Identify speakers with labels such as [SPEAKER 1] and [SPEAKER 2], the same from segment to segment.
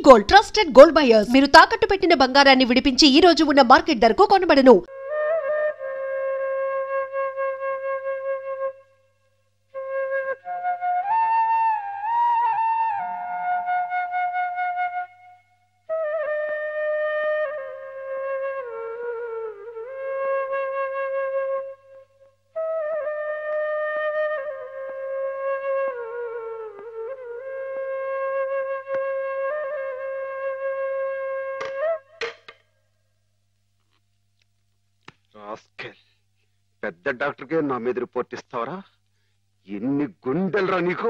[SPEAKER 1] Gold, trusted gold buyers. మీరు తాకట్టు పెట్టిన బంగారాన్ని విడిపించి ఈ రోజు ఉన్న మార్కెట్ ధరకు కొనబడను.
[SPEAKER 2] పెద్ద డాక్టర్కే నా మీద రిపోర్ట్ ఇస్తావరా? ఎన్ని గుండెలరా నీకు?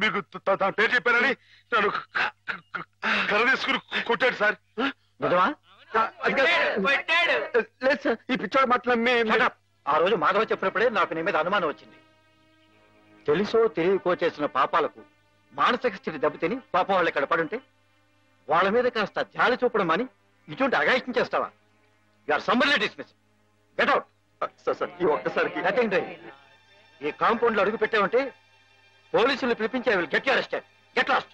[SPEAKER 2] మీకు తన పేరు చెప్పారని నన్ను కర్ర తీసుకుని కొట్టాడు సార్. లేదు సార్, ఈ పిచ్చోడు మాట్లాడి
[SPEAKER 3] ఆ రోజు మాధవ చెప్పినప్పుడే నాకు నీ మీద అనుమానం వచ్చింది. తెలుసో తెలియకో చేసిన పాపాలకు మానసిక స్థితి దెబ్బతిని పాపం వాళ్ళు ఇక్కడ పడుంటే వాళ్ళ మీద కాస్త జాలి చూపడం అని ఇటువంటి అగాయిత్యం చేస్తావా? You're summarily dismiss. Get out.
[SPEAKER 2] Sir ఈ ఒక్కసారికి
[SPEAKER 3] ఈ కాంపౌండ్ లో అడుగు పెట్టావంటే పోలీసులు పిలిపించి I will get you arrested. Get lost.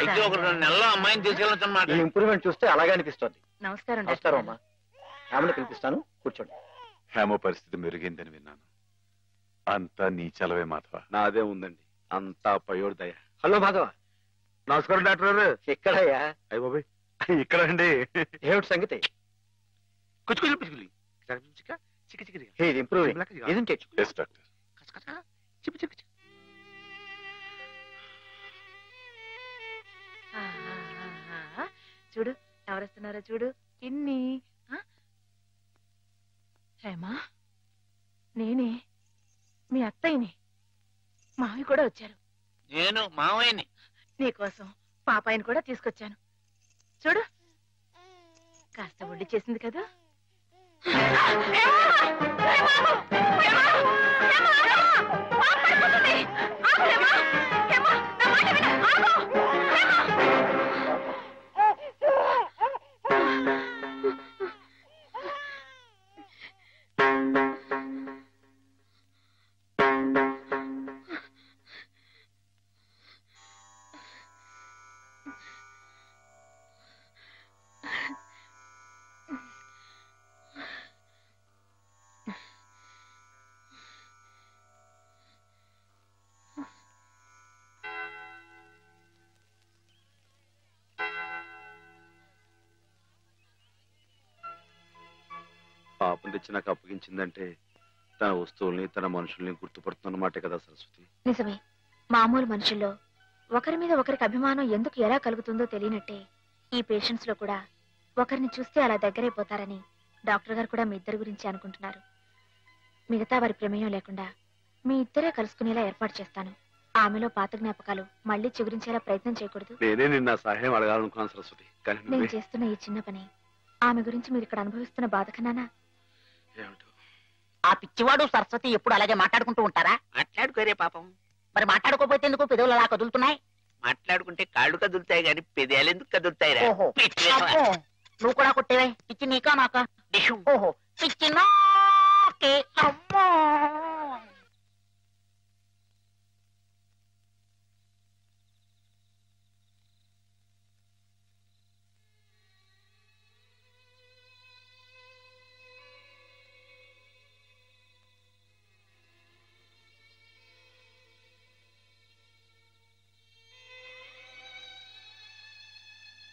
[SPEAKER 4] అయితే ఒక 2 నెలల్లో అమ్మాయిని తీసుకెళ్ళొచ్చన్నమాట.
[SPEAKER 3] ఈ ఇంప్రూవ్మెంట్ చూస్తే అలాగే అనిపిస్తుంది.
[SPEAKER 5] నమస్కారం.
[SPEAKER 3] నమస్కారం అమ్మా. హేమని పిలిపిస్తాను, కూర్చోండి.
[SPEAKER 6] హేమ పరిస్థితి మెరుగైందని విన్నాను. అంతా నీ చలవే మాధవ.
[SPEAKER 2] నాదే ఉందండి, అంతా పయోడు దయ.
[SPEAKER 3] హలో మాధవ.
[SPEAKER 2] నమస్కారం డాక్టర్ గారు.
[SPEAKER 3] ఎక్కడయ్యా?
[SPEAKER 2] అయ్య బాబాయ్, ఇక్కడ అండి.
[SPEAKER 3] ఏమిటి సంగతి?
[SPEAKER 5] చూడు ఎవరొస్తున్నారో చూడు. ఇన్ని హేమా, నేనే మీ అత్తయ్యని. మావి కూడా వచ్చారు.
[SPEAKER 4] నేను మావయ్యని.
[SPEAKER 5] నీకోసం పాపాయిని కూడా తీసుకొచ్చాను. చూడు, కాస్త ఒడ్డు చేసింది కదా.
[SPEAKER 2] పాపం తెచ్చి నాకు అప్పగించిందంటే తన వస్తువుల్ని తన మనుషుల్ని గుర్తుపడుతున్నమాటే కదా సరస్వతి.
[SPEAKER 7] నిజమే. మామూలు మనుషుల్లో ఒకరి మీద ఒకరికి అభిమానం ఎందుకు ఎలా కలుగుతుందో తెలియనట్టే ఈ పేషెంట్స్ లో కూడా ఒకరిని చూస్తే అలా దగ్గరైపోతారని డాక్టర్ గారు కూడా మీ ఇద్దరి గురించి అనుకుంటున్నారు. మిగతా వారి ప్రమేయం లేకుండా మీ ఇద్దరే కలుసుకునేలా ఏర్పాటు చేస్తాను. ఆమెలో పాత జ్ఞాపకాలు మళ్ళీ చిగురించేలా ప్రయత్నం చేయకూడదు.
[SPEAKER 2] నేనే నిన్న సహాయం అడగాలనుకున్నాను సరస్వతి.
[SPEAKER 7] నేను చేస్తున్న ఈ చిన్న పని ఆమె గురించి మీరు ఇక్కడ అనుభవిస్తున్న బాధ కన్నానా?
[SPEAKER 4] ఆ పిచ్చివాడు సరస్వతి ఎప్పుడు అలాగే మాట్లాడుకుంటూ ఉంటారా? మాట్లాడుకోరే పాపం.
[SPEAKER 5] మరి మాట్లాడుకోపోతే ఎందుకు పెదవులు అలా కదులుతున్నాయి?
[SPEAKER 4] మాట్లాడుకుంటే కాళ్ళు కదులుతాయి గాని పెదాలు ఎందుకు కదులుతాయిరా?
[SPEAKER 5] ఓహో.
[SPEAKER 4] పిచ్చి
[SPEAKER 5] అబ్బో, నువ్వు కూడా కొట్టేవే. పిచ్చి నీకా నాకా?
[SPEAKER 4] డిషు.
[SPEAKER 5] ఓహో, పిచ్చి నాకే. అమ్మో.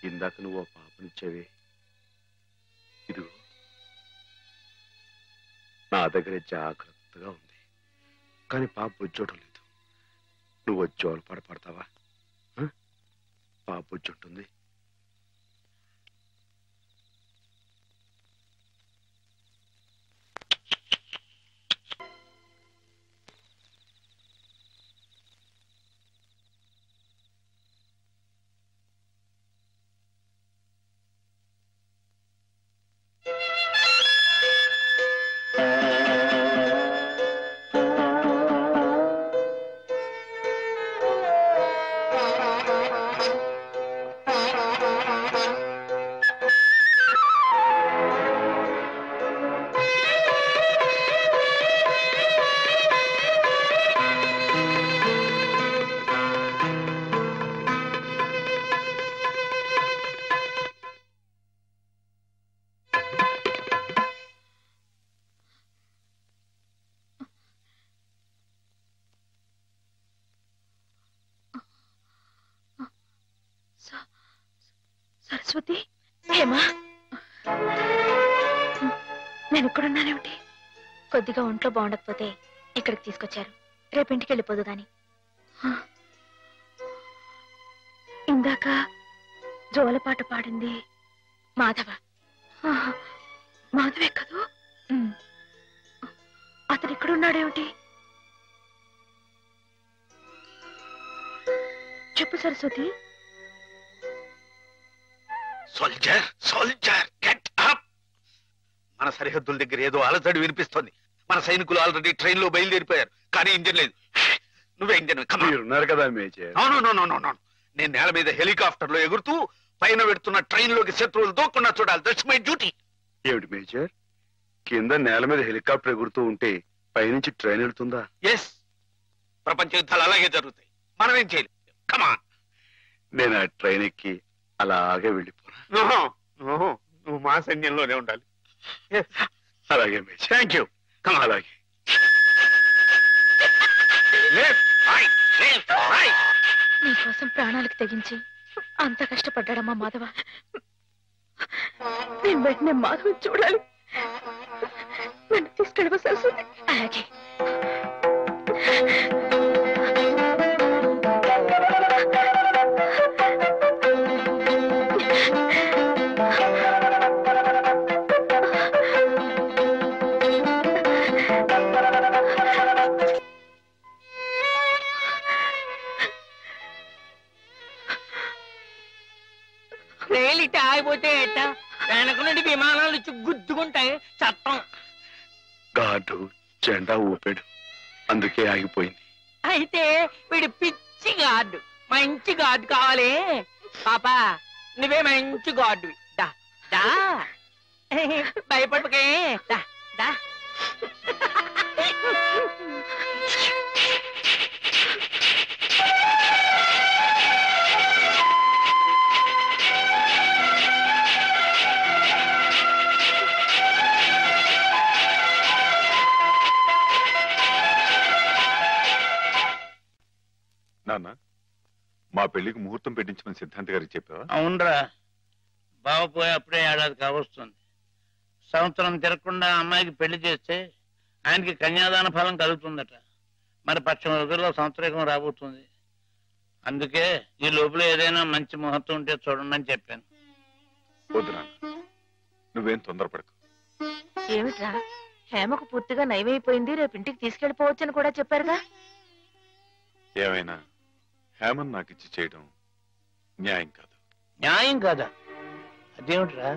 [SPEAKER 2] ఇందాక నువ్వు ఆ పాపనిచ్చావే, ఇది నా దగ్గరే జాగ్రత్తగా ఉంది. కానీ పాప బుజ్జోటం లేదు. నువ్వు వచ్చి జోలు పడతావా? పాప బుజ్జుంటుంది.
[SPEAKER 5] సరస్వతి, హేమా, నేను ఇక్కడున్నానేమిటి?
[SPEAKER 7] కొద్దిగా ఒంట్లో బాగుండకపోతే ఇక్కడికి తీసుకొచ్చారు. రేపు ఇంటికి వెళ్ళిపోదు గాని.
[SPEAKER 5] ఇందాక జోలపాట పాడింది
[SPEAKER 7] మాధవ.
[SPEAKER 5] మాధవే కదూ? అతను ఇక్కడున్నాడేమిటి? చెప్పు Saraswati.
[SPEAKER 4] Soldier, soldier, get up. మన సరిహద్దుల దగ్గర ఏదో అలజడి వినిపిస్తోంది. మన సైనికులు ఆల్రెడీ ట్రైన్ లో బయలుదేరిపోయారు, కానీ ఇంజన్ లేదు. నువ్వే ఇంజన్.
[SPEAKER 2] ఉన్నారు కదా మేజర్.
[SPEAKER 4] నేను నేల మీద హెలికాప్టర్ లో ఎగురుతూ పైన పెడుతున్న ట్రైన్ లోకి శత్రువులు దూకుండా చూడాలి. That's my duty.
[SPEAKER 2] ఏమిటి మేజర్, కింద నేల మీద హెలికాప్టర్ ఎగురుతూ ఉంటే పైనుంచి ట్రైన్ వెళ్తుందా?
[SPEAKER 4] ఎస్, ప్రపంచ యుద్ధాలు అలాగే జరుగుతాయి. మనం ఏం చేయలేం. కమాన్.
[SPEAKER 2] నేను ఆ ట్రైన్ ఎక్కి అలాగే వెళ్ళిపోనా?
[SPEAKER 4] నువ్వు మా సైన్యంలోనే ఉండాలి.
[SPEAKER 2] అలాగే మేజర్.
[SPEAKER 4] Thank you. కమాన్.
[SPEAKER 2] అలాగే.
[SPEAKER 7] నీకోసం ప్రాణాలకు తెగించి అంత కష్టపడ్డాడమ్మా మాధవ.
[SPEAKER 5] నేను వెంటనే మాధవ్ చూడాలి. నన్ను తీసుకెళ్ళవా సరస్వతి?
[SPEAKER 7] అలాగే.
[SPEAKER 8] రైలు ఇట్ట ఆగిపోతే ఎట్ట? వెనక నుండి విమానాలు వచ్చి గుద్దుకుంటాయి. చట్టం.
[SPEAKER 2] గార్డు జెండా ఊపాడు, అందుకే ఆగిపోయింది.
[SPEAKER 8] అయితే వీడు పిచ్చి గార్డు. మంచి గార్డు కావాలి. పాపా, నువ్వే మంచి గార్డు. దా దా, భయపడకే. దా దా.
[SPEAKER 6] నాన్న, మా పెళ్లికి ముహూర్తం పెట్టించమని సిద్ధాంత్ గారికి చెప్పావా?
[SPEAKER 9] అవునరా, బావ పోయి అప్పుడే ఏడాది కావస్తుంది. సంవత్సరం తిరగకుండా అమ్మాయికి పెళ్లి చేస్తే ఆయనకి కన్యాదాన ఫలం కలుగుతుందట. మరి పక్షం రోజుల్లో సంవత్సరం రాబోతుంది. అందుకే ఈ లోపల ఏదైనా మంచి ముహూర్తం ఉంటే చూడండి అని చెప్పాను.
[SPEAKER 6] వద్దు నాన్న, నువ్వేం తొందరపడకు.
[SPEAKER 5] ఏమిట్రా, హేమకు పూర్తిగా నయమైపోయింది, రేపు ఇంటికి తీసుకెళ్లిపోవచ్చని కూడా చెప్పారుగా.
[SPEAKER 6] ఏమైనా హేమన్ నాకు ఇచ్చి చేయడం న్యాయం కాదు.
[SPEAKER 9] న్యాయం కాదా? అదేమిట్రా?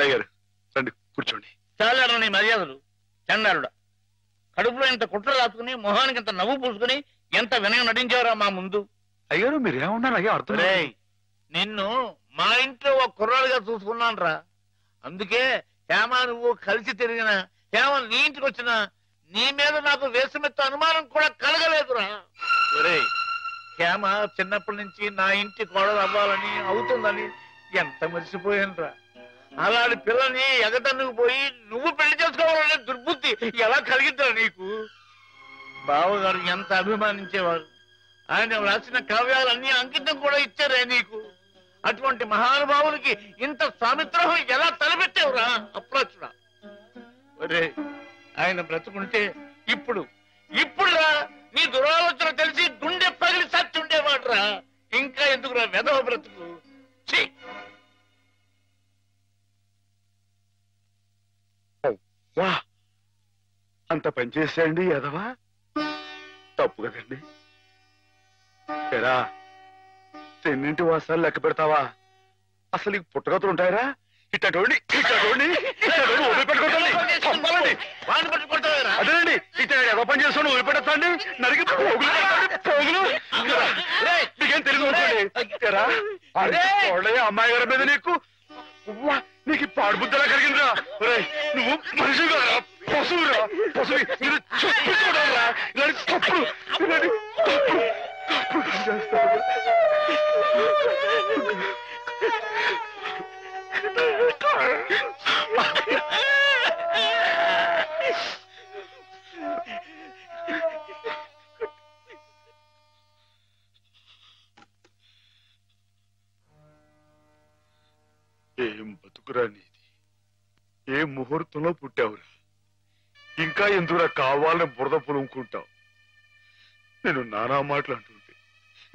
[SPEAKER 2] రండి అయ్యారు, రండి కూర్చోండి.
[SPEAKER 9] చాలాడు నీ మర్యాదలు. చండాలుడా, కడుపులో ఇంత కుట్ర రాసుకుని మొహానికి ఇంత నవ్వు పూసుకుని ఎంత వినయం నటించారా మా ముందు.
[SPEAKER 2] అయ్యారు మీరు ఏమన్నారు అయ్యా అర్థం
[SPEAKER 9] రేయ్, నిన్ను మా ఇంట్లో ఒక కుర్రాడుగా చూసుకున్నాను రా. అందుకే హేమ నువ్వు కలిసి తిరిగిన, హేమ నీ ఇంటికి వచ్చినా నీ మీద నాకు వేసమెత్త అనుమానం కూడా కలగలేదురా. ఒరేయ్, హేమ చిన్నప్పటి నుంచి నా ఇంటి కోడలు అవ్వాలని అవుతుందని ఎంత మర్చిపోయాను రా. అలాంటి పిల్లని ఎగతన్నుకు పోయి నువ్వు పెళ్లి చేసుకోవాలనే దుర్బుద్ధి ఎలా కలిగిందిరా నీకు? బావగారు ఎంత అభిమానించేవారు. ఆయన రాసిన కావ్యాలన్నీ అంకితం కూడా ఇచ్చారే నీకు. అటువంటి మహానుభావునికి ఇంత సామిత్రహం ఎలా తలపెట్టావురా అప్రాచుడా? ఒరే, ఆయన బ్రతుకుంటే ఇప్పుడు నీ దురాలోచన తెలిసి గుండె పగిలి సచ్చుండేవాడు రా. ఇంకా ఎందుకురా వెధవ బ్రతుకు? ఛీ!
[SPEAKER 2] వా, అంత పని చేసేయండి ఎదవా, తప్పు కదండి. ఎరా, తెన్నింటి వాసాలు లెక్క పెడతావా? అసలు నీకు పుట్టగతులు ఉంటాయరా? ఇట్టండి అదేనండి, ఇట్ట ఎవ పని చేస్తాను వదిలిపెట్టండి, నరికి పోగులు నీకేం తెలుగు అమ్మాయి గారి మీద నీకు పాడుబుద్ధలా కలిగిందిరా. నువ్వు మనిషి కారా, పశువురా, పశువు. మీరు చెప్పుకోవడారా ఇలాంటి తప్పుడు చేస్తారు. ఏం బతుకురా నీది, ఏ ముహూర్తంలో పుట్టావురా? ఇంకా ఎందుకురా కావాలని బురద పులుముకుంటావు? నేను నానా మాటలు అంటుంటే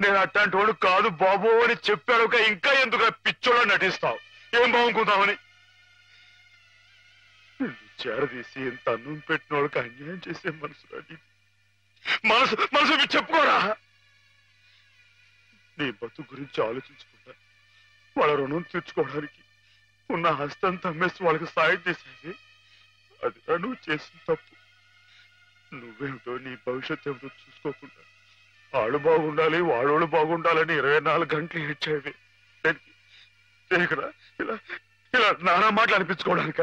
[SPEAKER 2] నేను అట్లాంటి వాడు కాదు బాబు అని చెప్పాడు, ఇంకా ఎందుకురా పిచ్చోళ్ళ నటిస్తావు? ఏం బాగుంకుందామని నిన్ను చేరదీసి ఎంత అన్నం పెట్టిన వాళ్ళకి అన్యాయం చేసే మనసు మనసు చెప్పుకోరా. నీ బతుకు గురించి ఆలోచించుకుంటా వాళ్ళ రుణం తీర్చుకోవడానికి ఉన్న హస్తం తమ్మేసి వాళ్ళకి సాయం చేసేది అది నువ్వు చేసిన తప్పు. నువ్వేమిటో నీ భవిష్యత్తు ఏమిటో చూసుకోకుండా వాళ్ళు బాగుండాలి వాళ్ళోళ్ళు బాగుండాలని 24 గంటలు ఏడ్చేవి. ఇలా నానా మాటలు అనిపించుకోవడానిక?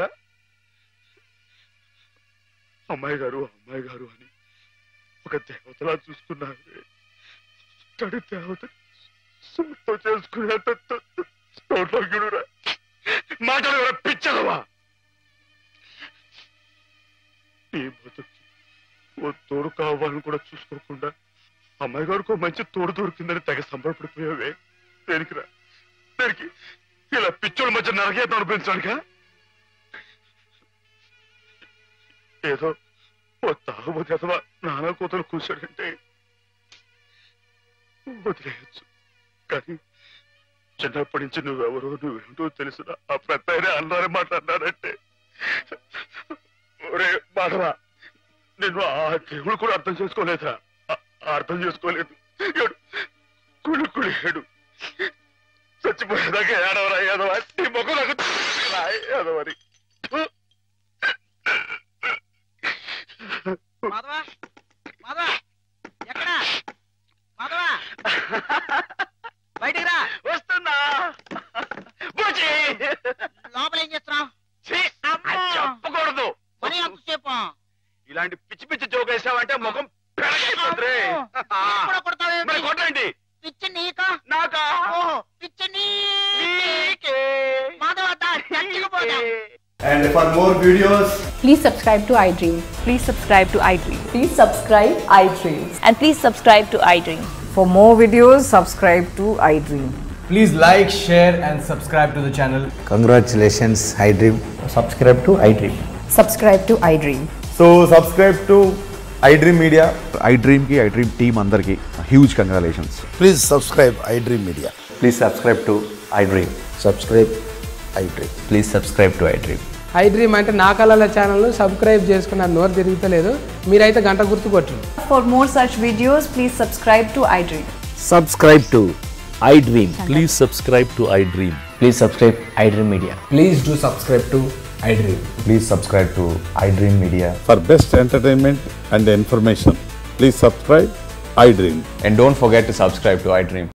[SPEAKER 2] అమ్మాయి గారు అని ఒక దేవతలా చూసుకున్నావే, తడి దేవత సొంత చేసుకునేంత గిడురా మాటలు పిచ్చలవా? నీ బతుకి ఓ తోడు కావాలని కూడా చూసుకోకుండా అమ్మాయి గారికి మంచి తోడు దొరికిందని తెగ సంబరపడిపోయావే. దేనికి ఇలా పిచ్చోళ్ళ మధ్య నరకేతం అనిపించానుక? ఏదో ఓ తాగుబోతే అథవా నానా కూతురు కూర్చోడంటే వదిలేయచ్చు, కానీ చిన్నప్పటి నుంచి నువ్వెవరో నువ్వేంటో తెలుసునా ఆ పెద్ద అన్నారని మాట్లాడినాడంటే ఒరే మాధవా, నేను ఆ దేవుడు కూడా అర్థం చేసుకోలేదా? అర్థం చేసుకోలేదు. కుడి ఏడు చచ్చిపోయేదాకా ఏడవరా ఏదవా? నీ ముఖం నాకు ఏదవని.
[SPEAKER 8] బయటికి రా.
[SPEAKER 2] వస్తున్నా.
[SPEAKER 8] లోపల ఏం చేస్తున్నావు?
[SPEAKER 2] చెప్పకూడదు.
[SPEAKER 8] మరి అంతసేపు
[SPEAKER 2] ఇలాంటి పిచ్చి పిచ్చి జోక్ వేసావంటే ముఖం కొట్టండి.
[SPEAKER 8] పిచ్చి నీకా
[SPEAKER 2] నాకా?
[SPEAKER 8] పిచ్చి నీకే.
[SPEAKER 10] And for more videos,
[SPEAKER 11] please subscribe to iDream.
[SPEAKER 12] Please subscribe to iDream.
[SPEAKER 11] Please subscribe iDream.
[SPEAKER 12] And please subscribe to iDream.
[SPEAKER 11] For more videos, subscribe to iDream.
[SPEAKER 10] please like, share and subscribe to the channel.
[SPEAKER 13] Congratulations, iDream.
[SPEAKER 10] Subscribe to iDream.
[SPEAKER 11] Subscribe to iDream.
[SPEAKER 10] So subscribe to iDream Media.
[SPEAKER 6] iDream ki iDream team andarki huge congratulations.
[SPEAKER 13] Please subscribe iDream Media.
[SPEAKER 10] Please subscribe to iDream.
[SPEAKER 13] Subscribe iDream.
[SPEAKER 10] Please subscribe to iDream.
[SPEAKER 14] iDream అంటే నా కళల channel subscribe చేసుకున్న నోరు తిరుగుతలేదు, మీరైతే గంట గుర్తు కొట్టండి.
[SPEAKER 12] For more such videos, please subscribe to iDream.
[SPEAKER 13] Subscribe to iDream.
[SPEAKER 15] Please subscribe to iDream.
[SPEAKER 10] Please subscribe iDream Media.
[SPEAKER 14] Please do subscribe to iDream.
[SPEAKER 10] Please subscribe to iDream Media.
[SPEAKER 6] For best entertainment and information, please subscribe iDream.
[SPEAKER 10] And don't forget to subscribe to iDream.